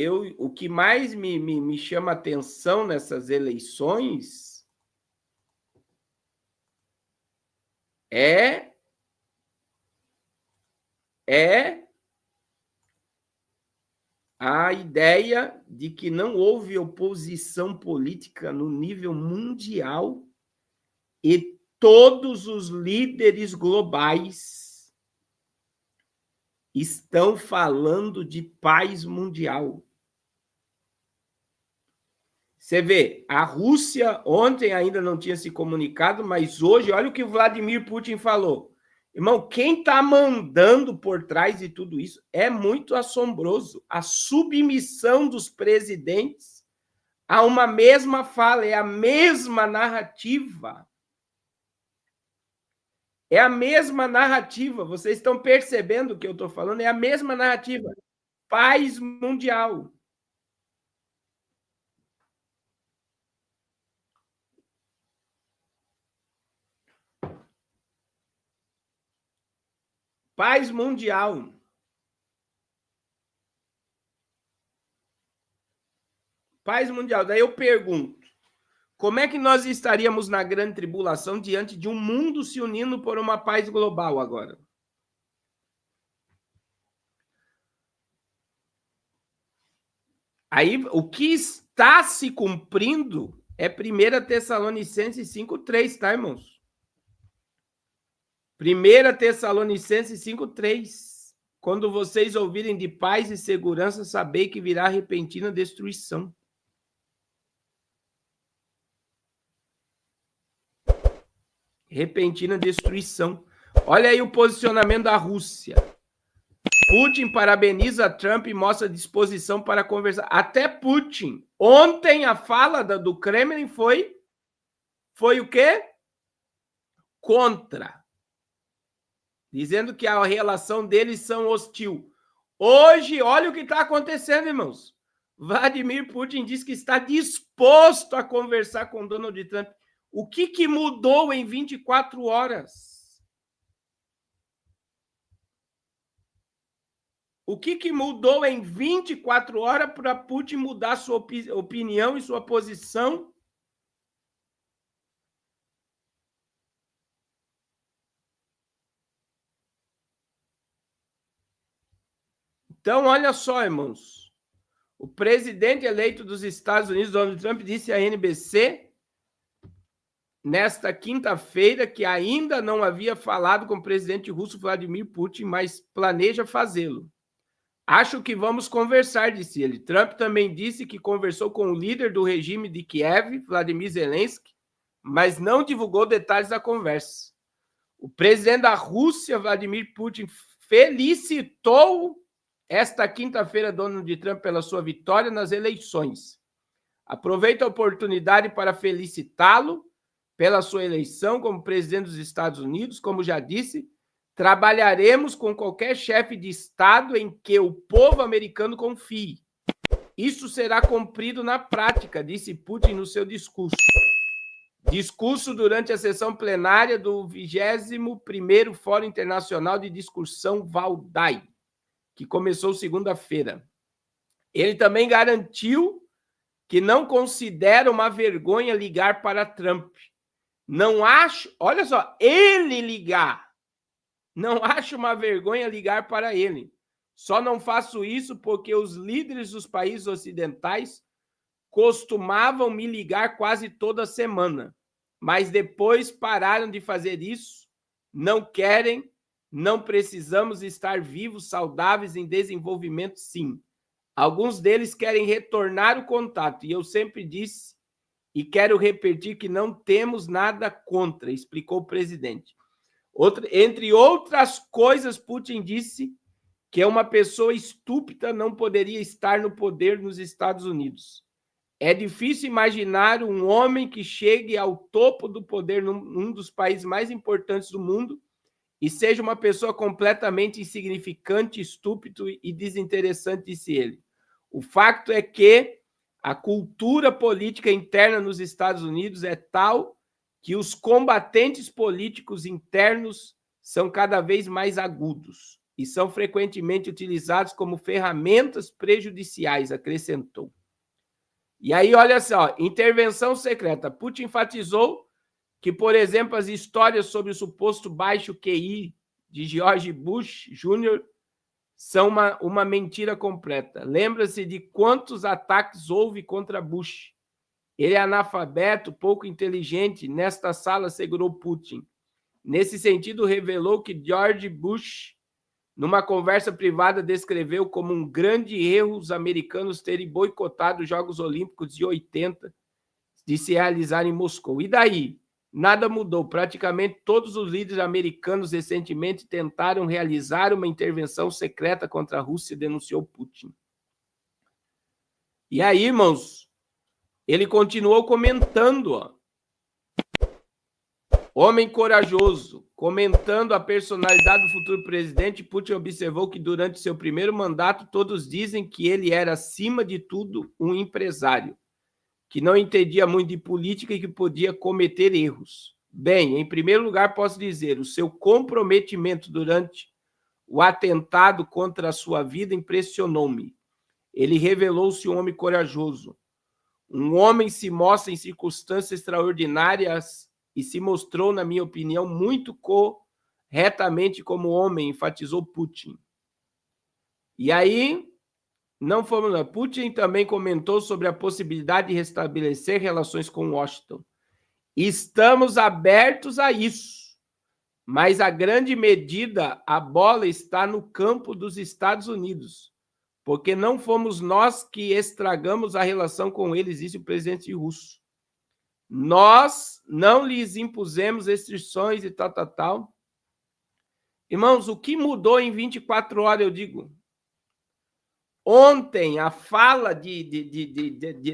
o que mais me chama atenção nessas eleições é a ideia de que não houve oposição política no nível mundial e todos os líderes globais estão falando de paz mundial. Você vê, a Rússia ontem ainda não tinha se comunicado, mas hoje, olha o que o Vladimir Putin falou. Irmão, quem está mandando por trás de tudo isso é muito assombroso. A submissão dos presidentes a uma mesma fala, é a mesma narrativa. É a mesma narrativa. Vocês estão percebendo o que eu estou falando? É a mesma narrativa. Paz mundial. Paz mundial. Paz mundial. Daí eu pergunto, como é que nós estaríamos na grande tribulação diante de um mundo se unindo por uma paz global agora? Aí, o que está se cumprindo é 1 Tessalonicenses 5:3, tá, irmãos? 1 Tessalonicenses 5:3. Quando vocês ouvirem de paz e segurança, sabei que virá repentina destruição. Repentina destruição. Olha aí o posicionamento da Rússia. Putin parabeniza Trump e mostra disposição para conversar. Até Putin. Ontem a fala do Kremlin foi o quê? Contra. Dizendo que a relação deles são hostil. Hoje, olha o que está acontecendo, irmãos. Vladimir Putin diz que está disposto a conversar com Donald Trump. O que mudou em 24 horas? O que mudou em 24 horas para Putin mudar sua opinião e sua posição? Então, olha só, irmãos. O presidente eleito dos Estados Unidos, Donald Trump, disse à NBC nesta quinta-feira que ainda não havia falado com o presidente russo Vladimir Putin, mas planeja fazê-lo. Acho que vamos conversar, disse ele. Trump também disse que conversou com o líder do regime de Kiev, Vladimir Zelensky, mas não divulgou detalhes da conversa. O presidente da Rússia, Vladimir Putin, felicitou esta quinta-feira Donald Trump pela sua vitória nas eleições. Aproveito a oportunidade para felicitá-lo pela sua eleição como presidente dos Estados Unidos. Como já disse, trabalharemos com qualquer chefe de Estado em que o povo americano confie. Isso será cumprido na prática, disse Putin no seu discurso. Discurso durante a sessão plenária do 21º Fórum Internacional de Discussão Valdai, que começou segunda-feira. Ele também garantiu que não considera uma vergonha ligar para Trump. Não acho, olha só, ele ligar. Não acho uma vergonha ligar para ele. Só não faço isso porque os líderes dos países ocidentais costumavam me ligar quase toda semana. Mas depois pararam de fazer isso. Não querem, não precisamos estar vivos, saudáveis, em desenvolvimento, sim. Alguns deles querem retornar o contato. E eu sempre disse e quero repetir que não temos nada contra, explicou o presidente. Entre outras coisas, Putin disse que uma pessoa estúpida não poderia estar no poder nos Estados Unidos. É difícil imaginar um homem que chegue ao topo do poder num dos países mais importantes do mundo e seja uma pessoa completamente insignificante, estúpido e desinteressante, disse ele. O fato é que a cultura política interna nos Estados Unidos é tal que os combatentes políticos internos são cada vez mais agudos. e são frequentemente utilizados como ferramentas prejudiciais, acrescentou. E aí, olha só, intervenção secreta. Putin enfatizou que, por exemplo, as histórias sobre o suposto baixo QI de George Bush Jr. são uma mentira completa. Lembra-se de quantos ataques houve contra Bush. Ele é analfabeto, pouco inteligente. Nesta sala, segurou Putin. Nesse sentido, revelou que George Bush, numa conversa privada, descreveu como um grande erro os americanos terem boicotado os Jogos Olímpicos de 80 de se realizar em Moscou. E daí? Nada mudou. Praticamente todos os líderes americanos recentemente tentaram realizar uma intervenção secreta contra a Rússia, denunciou Putin. E aí, irmãos, ele continuou comentando, ó. Homem corajoso, comentando a personalidade do futuro presidente, Putin observou que durante seu primeiro mandato todos dizem que ele era, acima de tudo, um empresário, que não entendia muito de política e que podia cometer erros. Bem, em primeiro lugar, posso dizer, o seu comprometimento durante o atentado contra a sua vida impressionou-me. Ele revelou-se um homem corajoso. Um homem se mostra em circunstâncias extraordinárias e se mostrou, na minha opinião, muito corretamente como homem, enfatizou Putin. E aí, não fomos lá. Putin também comentou sobre a possibilidade de restabelecer relações com Washington. Estamos abertos a isso, mas a grande medida, a bola está no campo dos Estados Unidos, porque não fomos nós que estragamos a relação com eles, disse o presidente russo. Nós não lhes impusemos restrições e tal. Irmãos, o que mudou em 24 horas, eu digo? Ontem, a fala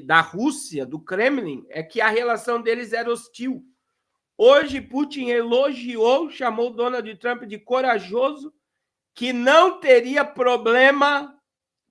da Rússia, do Kremlin, é que a relação deles era hostil. Hoje, Putin elogiou, chamou Donald Trump de corajoso, que não teria problema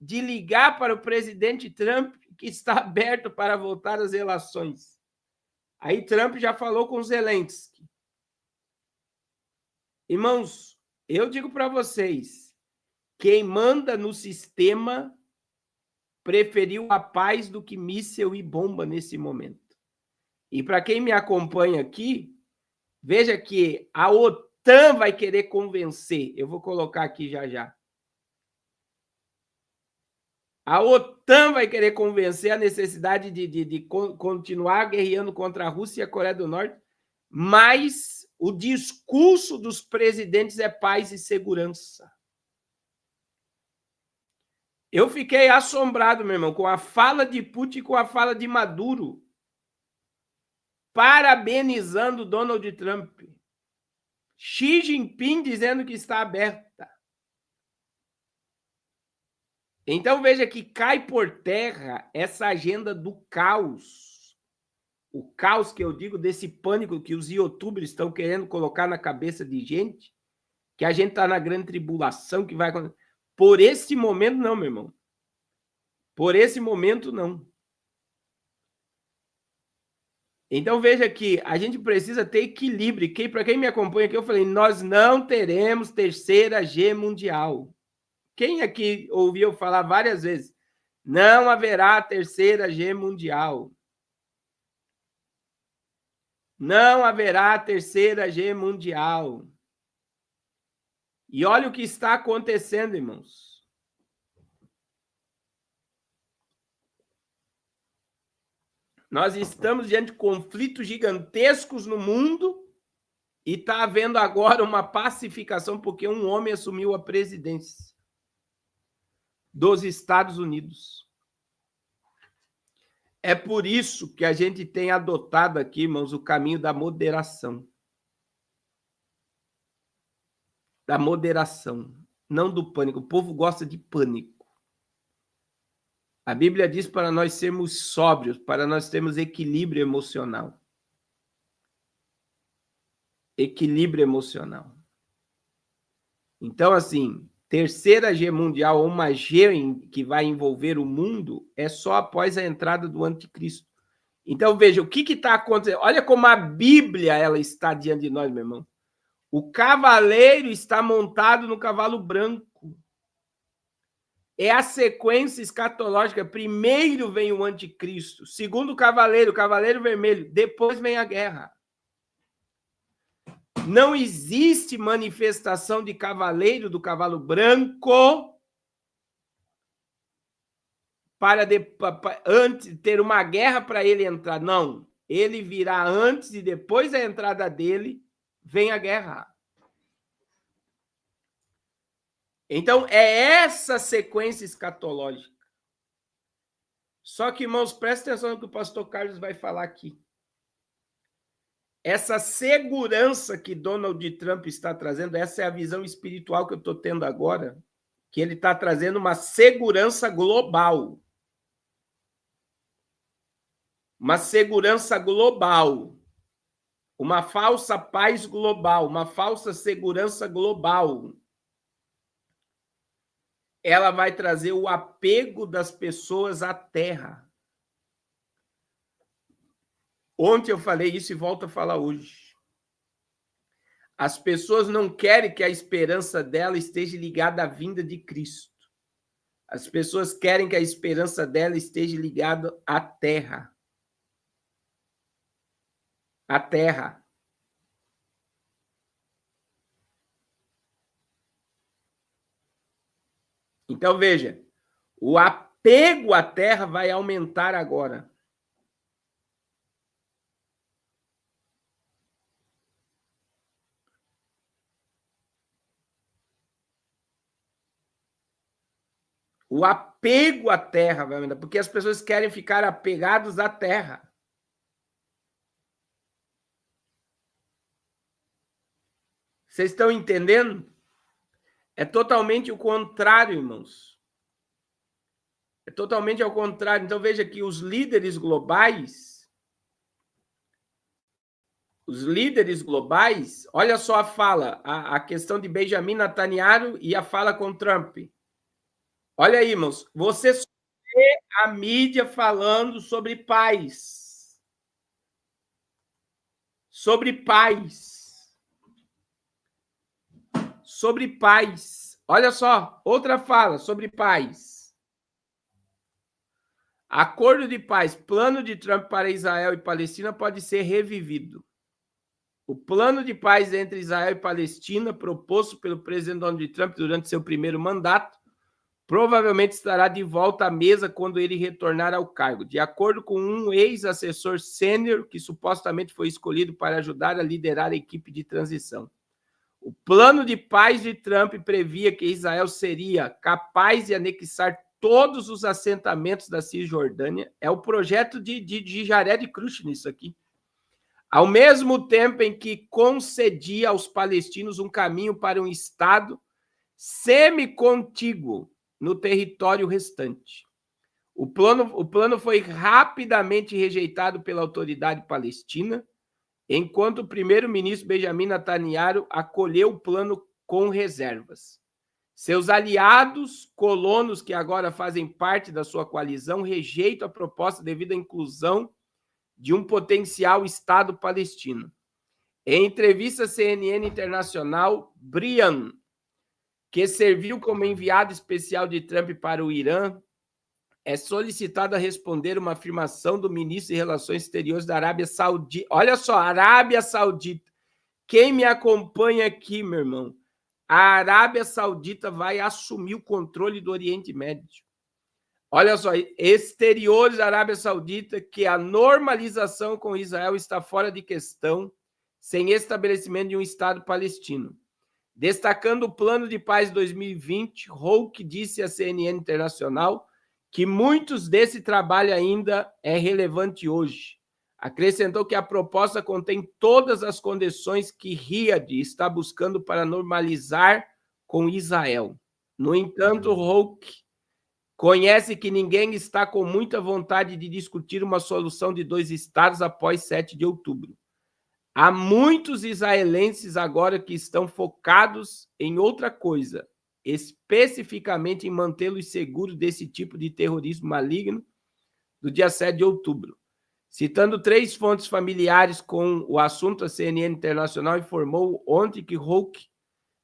de ligar para o presidente Trump, que está aberto para voltar às relações. Aí Trump já falou com Zelensky. Irmãos, eu digo para vocês, quem manda no sistema preferiu a paz do que míssil e bomba nesse momento. E para quem me acompanha aqui, veja que a OTAN vai querer convencer. Eu vou colocar aqui já. A OTAN vai querer convencer a necessidade de continuar guerreando contra a Rússia e a Coreia do Norte, mas o discurso dos presidentes é paz e segurança. Eu fiquei assombrado, meu irmão, com a fala de Putin e com a fala de Maduro, parabenizando Donald Trump. Xi Jinping dizendo que está aberta. Então, veja que cai por terra essa agenda do caos. O caos que eu digo desse pânico que os youtubers estão querendo colocar na cabeça de gente, que a gente está na grande tribulação, que vai acontecer. Por esse momento, não, meu irmão. Por esse momento, não. Então, veja que a gente precisa ter equilíbrio. Para quem me acompanha aqui, eu falei, nós não teremos terceira G mundial. Quem aqui ouviu falar várias vezes? Não haverá terceira G mundial. Não haverá terceira G mundial. E olha o que está acontecendo, irmãos. Nós estamos diante de conflitos gigantescos no mundo e está havendo agora uma pacificação porque um homem assumiu a presidência dos Estados Unidos. É por isso que a gente tem adotado aqui, irmãos, o caminho da moderação. Da moderação, não do pânico. O povo gosta de pânico. A Bíblia diz para nós sermos sóbrios, para nós termos equilíbrio emocional. Equilíbrio emocional. Então, assim, terceira G mundial, ou uma G que vai envolver o mundo, é só após a entrada do anticristo. Então, veja, o que está acontecendo? Olha como a Bíblia ela está diante de nós, meu irmão. O cavaleiro está montado no cavalo branco. É a sequência escatológica. Primeiro vem o anticristo, segundo o cavaleiro vermelho, depois vem a guerra. Não existe manifestação de cavaleiro do cavalo branco para antes ter uma guerra para ele entrar. Não, ele virá antes e depois da entrada dele vem a guerra. Então, é essa sequência escatológica. Só que, irmãos, presta atenção no que o pastor Carlos vai falar aqui. Essa segurança que Donald Trump está trazendo, essa é a visão espiritual que eu estou tendo agora, que ele está trazendo uma segurança global. Uma segurança global. Uma falsa paz global, uma falsa segurança global. Ela vai trazer o apego das pessoas à terra. Ontem eu falei isso e volto a falar hoje. As pessoas não querem que a esperança dela esteja ligada à vinda de Cristo. As pessoas querem que a esperança dela esteja ligada à terra. À terra. Então, veja, o apego à terra vai aumentar agora. O apego à terra vai aumentar, porque as pessoas querem ficar apegadas à terra. Vocês estão entendendo? É totalmente o contrário, irmãos. É totalmente ao contrário. Então, veja que os líderes globais, olha só a fala, a questão de Benjamin Netanyahu e a fala com Trump. Olha aí, irmãos, você só vê a mídia falando sobre paz. Sobre paz. Sobre paz. Olha só, outra fala sobre paz. Acordo de paz, plano de Trump para Israel e Palestina pode ser revivido. O plano de paz entre Israel e Palestina, proposto pelo presidente Donald Trump durante seu primeiro mandato, provavelmente estará de volta à mesa quando ele retornar ao cargo, de acordo com um ex-assessor sênior que supostamente foi escolhido para ajudar a liderar a equipe de transição. O plano de paz de Trump previa que Israel seria capaz de anexar todos os assentamentos da Cisjordânia. É o projeto de Jared Kushner isso aqui. Ao mesmo tempo em que concedia aos palestinos um caminho para um Estado semi-contíguo no território restante. O plano foi rapidamente rejeitado pela autoridade palestina, enquanto o primeiro-ministro Benjamin Netanyahu acolheu o plano com reservas. Seus aliados colonos, que agora fazem parte da sua coalizão, rejeitam a proposta devido à inclusão de um potencial Estado palestino. Em entrevista à CNN Internacional, Brian, que serviu como enviado especial de Trump para o Irã, é solicitado a responder uma afirmação do ministro de Relações Exteriores da Arábia Saudita. Olha só, Arábia Saudita. Quem me acompanha aqui, meu irmão? A Arábia Saudita vai assumir o controle do Oriente Médio. Olha só, exteriores da Arábia Saudita, que a normalização com Israel está fora de questão, sem estabelecimento de um Estado palestino. Destacando o plano de paz 2020, Houck disse à CNN Internacional que muitos desse trabalho ainda é relevante hoje. Acrescentou que a proposta contém todas as condições que Riad está buscando para normalizar com Israel. No entanto, Houck conhece que ninguém está com muita vontade de discutir uma solução de 2 estados após 7 de outubro. Há muitos israelenses agora que estão focados em outra coisa, especificamente em mantê-los seguros desse tipo de terrorismo maligno do dia 7 de outubro. Citando 3 fontes familiares com o assunto, a CNN Internacional informou ontem que Hawke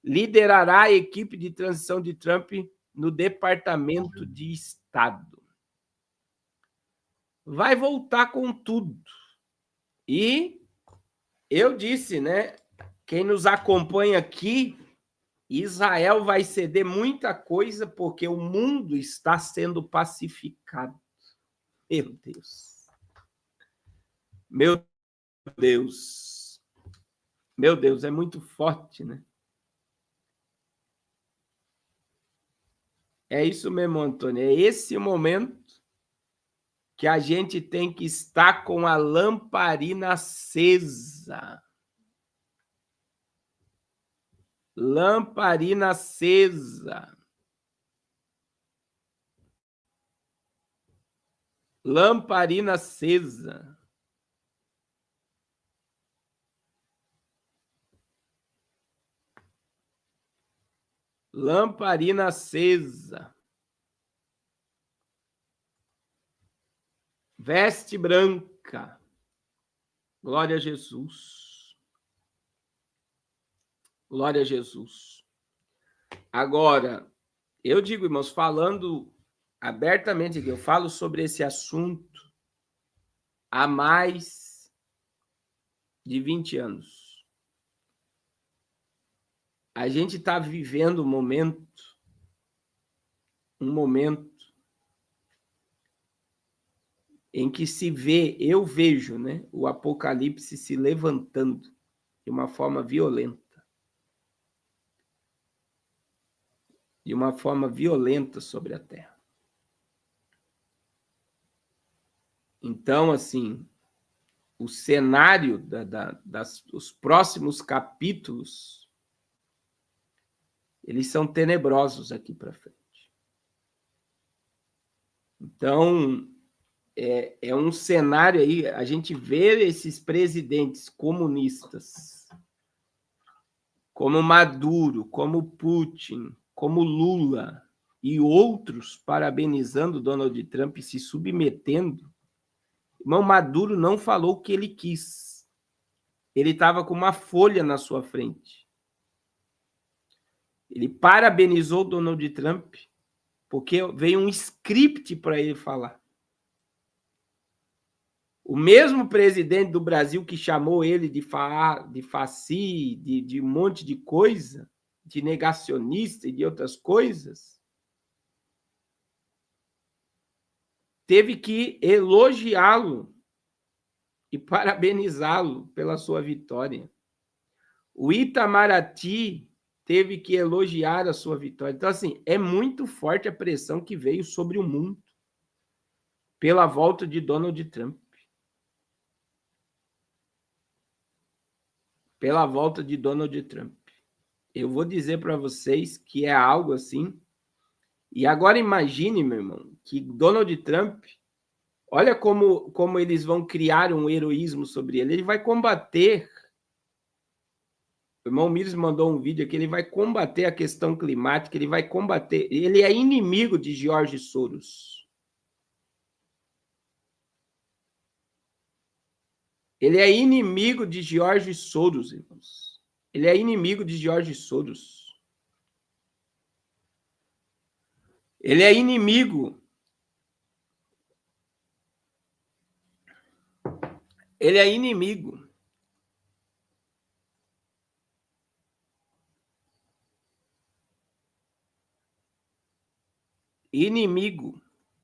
liderará a equipe de transição de Trump no Departamento de Estado. Vai voltar com tudo. E eu disse, né? Quem nos acompanha aqui, Israel vai ceder muita coisa porque o mundo está sendo pacificado. Meu Deus. Meu Deus. Meu Deus, é muito forte, né? É isso mesmo, Antônio. É esse o momento que a gente tem que estar com a lamparina acesa. Lamparina acesa. Lamparina acesa. Lamparina acesa. Veste branca. Glória a Jesus. Glória a Jesus. Agora, eu digo, irmãos, falando abertamente aqui, eu falo sobre esse assunto há mais de 20 anos. A gente está vivendo um momento em que se vê, eu vejo, né, o Apocalipse se levantando de uma forma violenta. De uma forma violenta sobre a terra. Então, assim, o cenário dos próximos capítulos, eles são tenebrosos aqui para frente. Então, é um cenário aí, a gente vê esses presidentes comunistas, como Maduro, como Putin, como Lula e outros parabenizando Donald Trump e se submetendo. Irmão, Maduro não falou o que ele quis. Ele estava com uma folha na sua frente. Ele parabenizou Donald Trump porque veio um script para ele falar. O mesmo presidente do Brasil que chamou ele de faci, de um monte de coisa, de negacionista e de outras coisas, teve que elogiá-lo e parabenizá-lo pela sua vitória. O Itamaraty teve que elogiar a sua vitória. Então, assim, é muito forte a pressão que veio sobre o mundo pela volta de Donald Trump. Pela volta de Donald Trump. Eu vou dizer para vocês que é algo assim. E agora imagine, meu irmão, que Donald Trump, olha como eles vão criar um heroísmo sobre ele. Ele vai combater. O irmão Mires mandou um vídeo aqui, ele vai combater a questão climática, ele vai combater. Ele é inimigo de George Soros. Ele é inimigo de George Soros, irmãos. Ele é inimigo de George Soros. Ele é inimigo. Ele é inimigo. Inimigo.